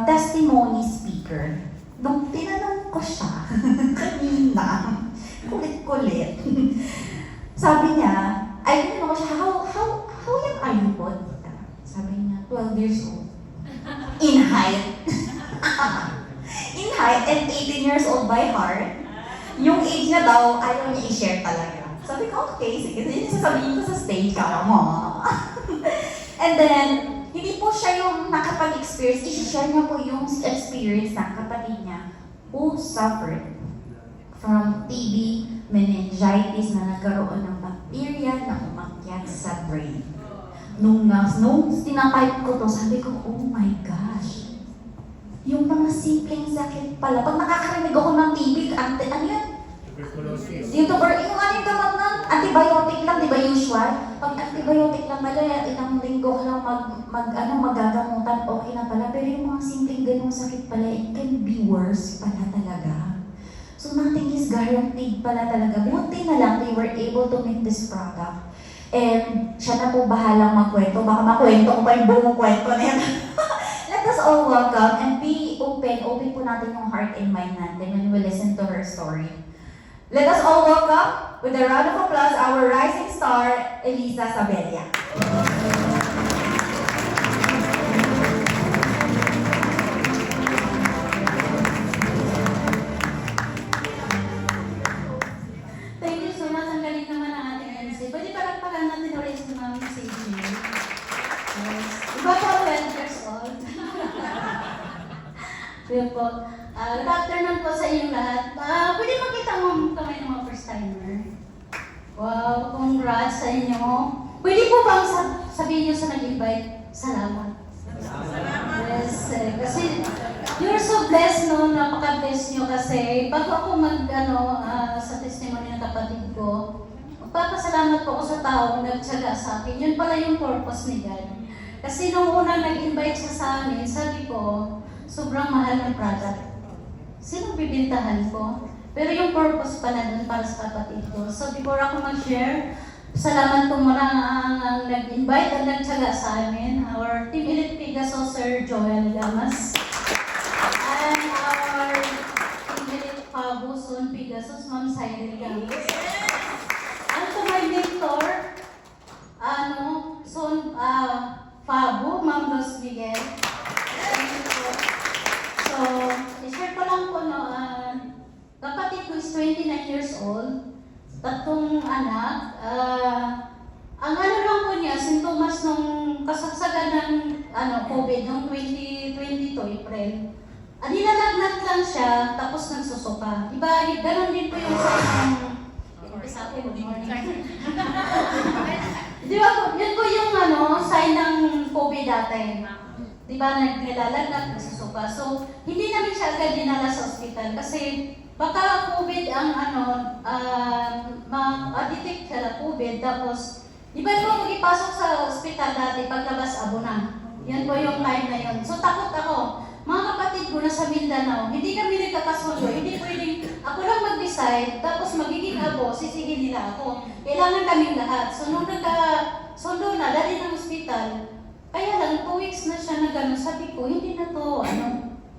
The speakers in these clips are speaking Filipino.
testimony speaker. Nung tinanong ko siya, kanina, kulit-kulit, sabi niya, ay tinanong ko siya, how young are you po? Sabi niya, 12 years old. In height. In height and 18 years old by heart. Yung age na daw, ayaw niya i-share talaga. Sabi ko, okay, sige, yun yung sasabihin ko sa stage, kala mo. And then, hindi po siya yung nakapag-experience, i-share niya po yung experience ng kapatid niya who suffered from TB, meningitis na nagkaroon ng bacteria na umakyat sa brain. Nung tinatayp ko to, sabi ko, oh my gosh. Yung mga simpleng sakit pala. Pag nakakarinig ako ng TB, ano yan? Tuberculosis. Yung gamot na antibiotic lang, di ba usual? Pag antibiotic lang pala, ilang linggo ka lang magagamutan, okay na pala. Pero yung mga simpleng ganung sakit pala, it can be worse pala talaga. So nothing is guaranteed pala talaga. Buti na lang they were able to make this product. And siya na po bahalang magkwento. Baka makwento ko pa yung buong kwento na yan. Let us all welcome and be open. Open po natin yung heart and mind natin when we listen to her story. Let us all welcome, with a round of applause, our rising star, Elisa Sabella. Thank you so much. Ang galing naman ang ating MC. Pwede palagpagan natin ulit sa mga message niyo. Yes. Iba po 12 years old. Yun po. Good afternoon po sa inyong lahat. Pwede makita mo kamay ng mga first timer. Wow, congrats sa inyo. Pwede po bang sabihin niyo sa nag-invite? Salamat. Yes, kasi you're so blessed, no? Napaka-blessed nyo kasi bago ako sa testimony ng kapatid ko, magpapasalamat po ako sa taong nagtsaga sa akin. Yun pala yung purpose ni God. Kasi nung una nag-invite siya sa amin, sabi ko, sobrang mahal ng product. Sino bibintahan ko? Pero yung purpose pala dun para sa kapatid ko. So before ako mag-share, salamat po muna ang nag-invite at nagtsaga sa amin. Our Team Elite Pegasus, Sir Joel Lamas. And our Team Elite Pabo, Son Pegasus, Ma'am Cyril Gamas. And to my mentor, Son Pabo, Ma'am Los Miguel. Thank you po. So, i-share ko lang po, kapatid ko is 29 years old, 3 anak. Ang lang po niya, sintomas nung kasagsagan ng COVID noong 2022, April. Nilalagnat lang siya, tapos nagsusuka. Iba, gano'n din po yung sign ng... Isa po, good morning. Di ba, yun po yung sign ng COVID dati. Di ba, nilalagnat, nagsusuka. So, hindi namin siya agad dinala sa ospital kasi baka COVID ang ma-detect siya na COVID, tapos di ba po mag-ipasok sa ospital dati paglabas abo na. Yan po yung time na yun. So takot ako. Mga kapatid ko na sa Mindanao, hindi kami nagkakasundo, hindi pwedeng ako lang mag-decide, tapos magiging abo, sisihin nila ako. Kailangan kaming lahat. So nung nagkasundo na, dali ng ospital, kaya lang 2 weeks na siya na gano'n, sabi ko, hindi na to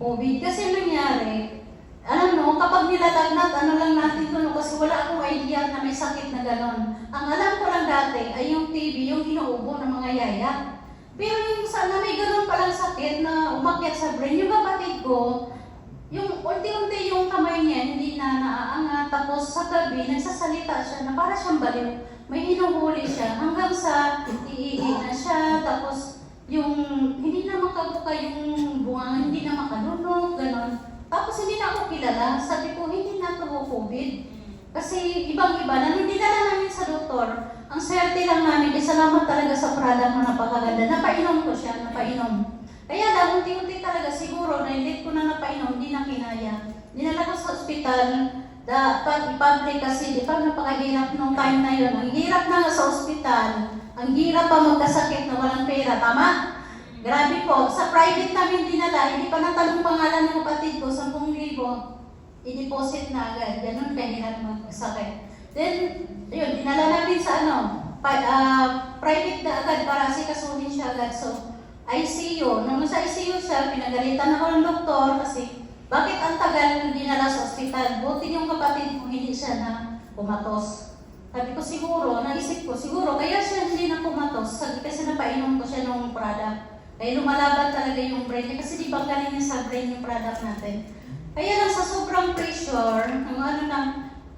COVID. Kasi nangyari, kapag nilalagnat, lang natin to, kasi wala akong idea na may sakit na gano'n. Ang alam ko lang dati ay yung TB, yung inuubo ng mga yaya. Pero yung sana may gano'n palang sakit na umakyat sa brain, yung kapatid ko, yung unti-unti yung kamay niya, hindi na naaangat, tapos sa gabi, nagsasalita siya na para siyang baliw. May hinuhuli siya hanggang sa iihi na siya, tapos yung hindi na makabuka yung bunga, hindi na makanunog, gano'n. Tapos hindi na ako kilala, sabi ko, hindi na ito COVID. Kasi ibang-iba, nung dinala namin sa doktor, ang swerte lang namin, salamat talaga sa product mo, napakaganda. Napainom ko siya, napainom. Kaya lang, unti-unti talaga siguro, na hindi ko na napainom, hindi na kinaya. Dinala ko sa ospital, dapat i-public kasi, di ba napakahirap nung time na yun. Ang hirap na nga sa ospital, ang hirap pa magkasakit na walang pera, tama? Grabe po, sa private namin dinala, hindi pa natanong pangalan ng kapatid ko, 10,000, i-deposit na agad, ganun kahirap magsakit. Then, yun, dinala namin sa private na agad para sikasuhin siya agad. So, ICU. Nung nasa ICU siya, pinagalitan ako ng doktor kasi bakit ang tagal dinala sa ospital? Buti yung kapatid ko hindi siya na kumatos. Sabi ko siguro, naisip ko, siguro kaya siya hindi na kumatos kasi napainom ko siya ng product. Kaya lumalaban talaga yung brain niya kasi di ba galing niya sa brain yung product natin. Kaya lang sa sobrang pressure, ng ano na,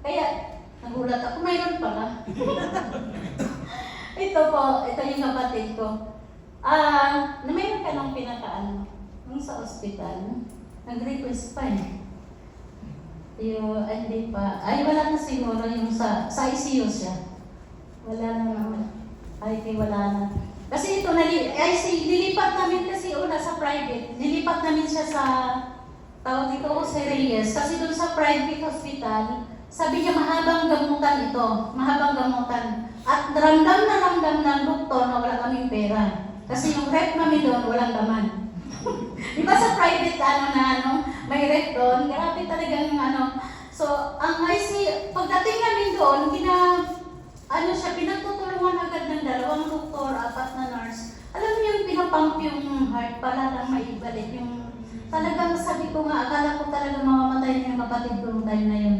kaya nagulat ako, mayroon pala. Ito yung kapatid ko. Na mayroon ka nung pinakaano, nung sa ospital, nag-request pa eh. Hindi pa. Wala na siguro yung sa ICU siya. Wala na naman. Wala na. Kasi ito, nilipat namin kasi una sa private. Nilipat namin siya sa, tawag dito ko, Jose Reyes. Kasi doon sa private hospital, sabi niya mahabang gamutan ito. Mahabang gamutan. At ramdam ng doktor na wala kaming pera. Kasi yung rep namin doon, walang laman. Di ba sa private may rep doon, grabe talagang So, ang pagdating namin doon, pinagtutulungan agad ng 2 doktor, 4 na nurse. Alam niyo yung pinapump yung heart para lang maibalik. Yung talagang sabi ko nga, akala ko talaga mamamatay na yung kapatid ko noong time na yun.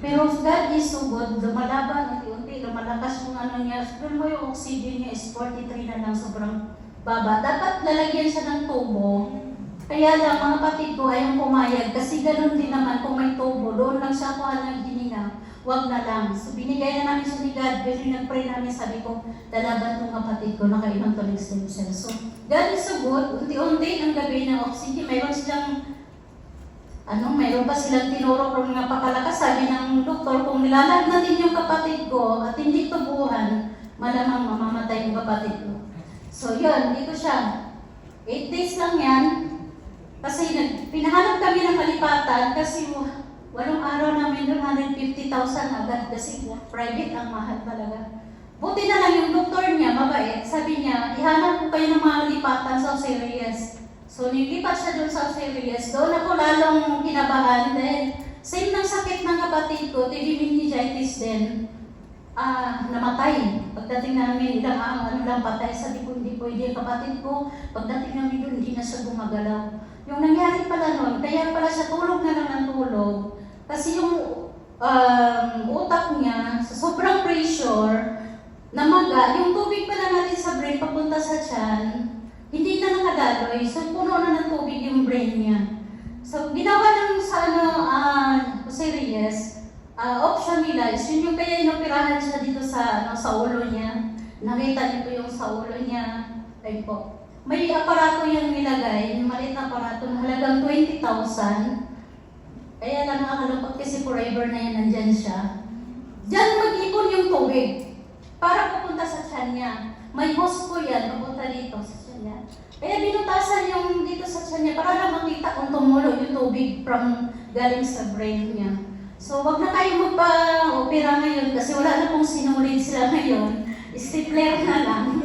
Pero God is so good, lumalaban, unti-unti, lumalakas yung niya. Doon mo yung oxygen niya is 43 na lang, sobrang baba. Dapat lalagyan siya ng tubo. Kaya lang, mga kapatid ko ayaw pumayag kasi ganun din naman kung may tubo. Doon lang siya kuha ng hininga. Huwag na lang. So binigay na namin siya ni God. Pero nag-pray namin, sabi ko, lalaban tong kapatid ko, nakainom to ng stem cell. So, God is so good. Unti-unti ng gabi ng oxygen, mayroon pa silang tinuro kung napakalakas. Sabi ng doktor, kung nilalag natin yung kapatid ko at hindi tubuhan, malamang mamamatay yung kapatid ko. So yun, dito siya. 8 days lang yan. Kasi pinahanap kami ng kalipatan kasi 8 araw namin doon, 150,000 agad kasi private ang mahal talaga. Buti na lang yung doktor niya, mabait. Sabi niya, ihanap ko kayo ng mga lipatan sa Jose Reyes. So nilipat siya doon sa Jose Reyes. Doon ako lalong kinabahan dahil same ng sakit ng kapatid ko, TB meningitis din. Namatay. Pagdating namin, lang patay. Sabi ko, hindi pwede ang kapatid ko. Pagdating namin doon, hindi na siya gumagalaw. Yung nangyari pala noon, kaya pala siya tulog na lang ng tulog. Kasi yung utak niya, sa sobrang pressure, namaga, yung tubig pala natin sa brain papunta sa tiyan, hindi na nakadaloy. So, puno na ng tubig yung brain niya. So, ginawa lang sa Jose Reyes, option nila is yun yung kaya inoperahan siya dito sa ulo niya. Nakita niyo po yung sa ulo niya. Ay po. May aparato yung nilagay, yung maliit na aparato na halagang 20,000. Kaya lang nakakalungkot kasi forever na yan, nandyan siya. Diyan mag-ipon yung tubig para pupunta sa tiyan niya. May hose po yan, pupunta dito sa tiyan niya. Kaya binutasan yung dito sa tiyan niya para na makita kung tumulo yung tubig from galing sa brain niya. So, wag na kayo magpa-opera ngayon kasi wala na pong sinulid sila ngayon. Stapler na lang.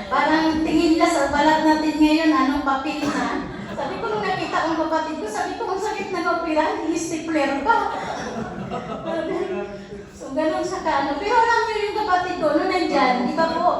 Parang tingin nila sa balat natin ngayon, papel na. Sabi ko nung nakita ang kapatid ko, sabi ko, ang sakit na opera, stapler pa. So, ganun sa Pero alam niyo yung kapatid ko, nung nandyan, di ba po,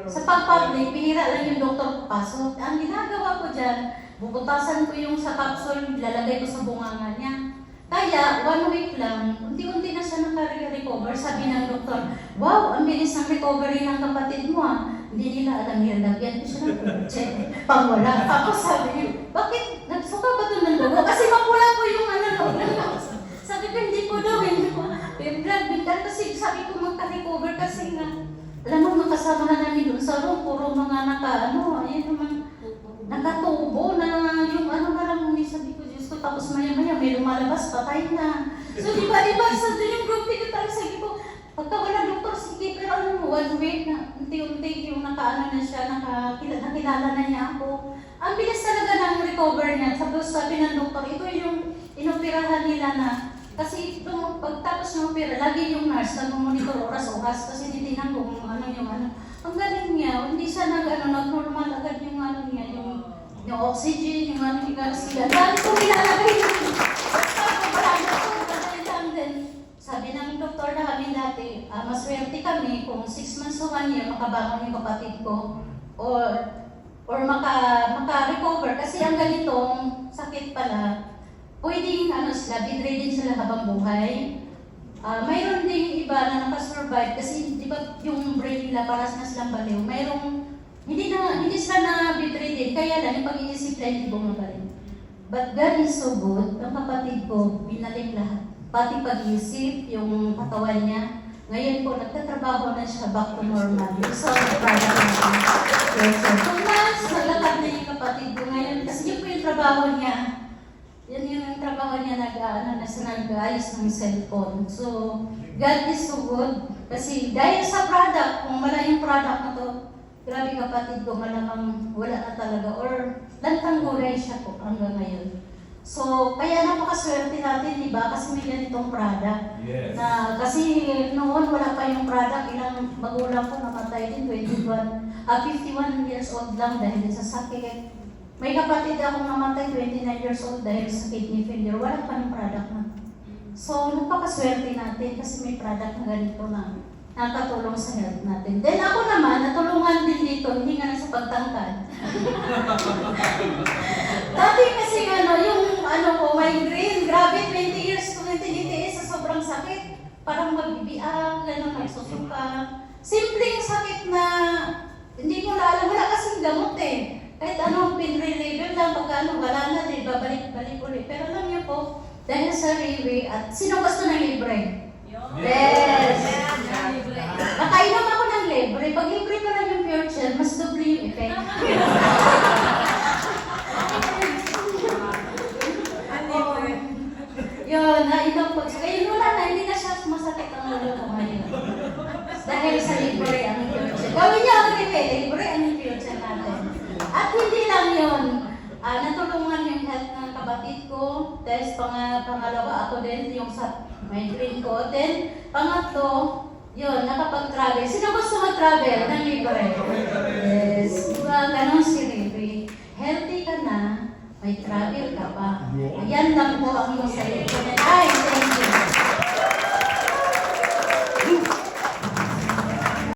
sa pag-public, pinira lang yung doktor papasok. Ang ginagawa ko dyan, bubutasan ko yung sa capsule, lalagay ko sa bunganga niya. Kaya, 1 week lang, unti-unti na siya nakare-recover. Sabi ng doktor, wow, ang bilis ng recovery ng kapatid mo Hindi nila alam yun, lagyan ko siya ng check, pang wala. Tapos sabi niya, bakit? Nagsuka ba ito ng dugo? Kasi mapula po yung loob ng house. Sabi ko, hindi po daw, hindi po. Kasi sabi ko, magka-recover kasi nga, alam mo, makasama na namin doon sa room, puro mga nakatubo na yung na lang, sabi ko, Diyos ko, tapos maya-maya, may lumalabas, patay na. So, di ba, sa yung group dito tayo, sabi ko, pagka wala doktor, sige, pero 1 week na, unti-unti yung na siya, nakilala na niya ako. Ang bilis talaga ng recover niya. Sabi ng doktor, ito yung inoperahan nila na, kasi pagtapos ng opera, lagi yung nurse nag-monitor oras-oras kasi titinan ko kung Ang galing niya, hindi siya nag-normal agad yung niya, yung oxygen, yung sila. Dahil ko nilalagay yung sabi ng doktor na kami dati, maswerte kami kung 6 months to 1 year makabangon yung kapatid ko or maka-recover kasi ang ganitong sakit pala, pwedeng sila, bedridden sila habang buhay. Mayroon ding iba na nakasurvive kasi di ba yung brain nila paras na silang baliw. Hindi sila na bedridden, kaya lang yung pag-iisip nila hindi bumabalik. But God is so good, ang kapatid ko, binalik lahat. Pati pag-iisip, yung katawan niya. Ngayon po, nagtatrabaho na siya back to normal. So, proud ako natin. Yes, sir. Kung naglalakad na yung kapatid ko ngayon, kasi yun po yung trabaho niya. Yan yung trabaho niya nag-ayos ng cellphone. So, God is so good. Kasi dahil sa product, kung wala yung product na to, grabe kapatid ko, malamang wala na talaga. Or lantang gulay siya po hanggang ngayon. So, kaya napakaswerte natin, di ba? Kasi may ganitong product. Yes. Kasi noon wala pa yung product, ilang magulang ko namatay din, 51 years old lang dahil sa sakit. May kapatid akong namatay, 29 years old dahil sa kidney failure. Wala pa yung product na. So, napakaswerte natin kasi may product na ganito na nakatulong sa health natin. Then ako naman, natulungan din dito, hindi nga na sa pagtangkad. Dati kasi yung migraine, grabe, 20 years ko tinitiis sa sobrang sakit. Parang magbibiang, nagsusuka. Simpleng sakit na hindi ko na alam, wala kasing gamot eh. Kahit pain reliever lang, pagka wala na din, babalik-balik ulit. Pero alam niyo po, dahil sa Riwi, at sino gusto ng libre? Yes! Nakainom ako ng libre. Pag libre pa lang yung pure chill, mas doble yung effect. Yun, nainom ko. Ngayon wala na, hindi na siya masakit ang ulo ko ngayon. Dahil sa libre ang pure chill. Gawin niyo ang libre ang pure chill natin. At hindi lang yun. Natulungan yung health ng kapatid ko. Dahil pangalawa ako din, yung sa migraine ko. Then, pangatlo, yun, nakapag-travel. Sino gusto mag-travel ng libre? Yes. Diba, ganun si Rivi. Healthy ka na, may travel ka pa. Ayan lang po ang iyong sa libre. Ay, thank you.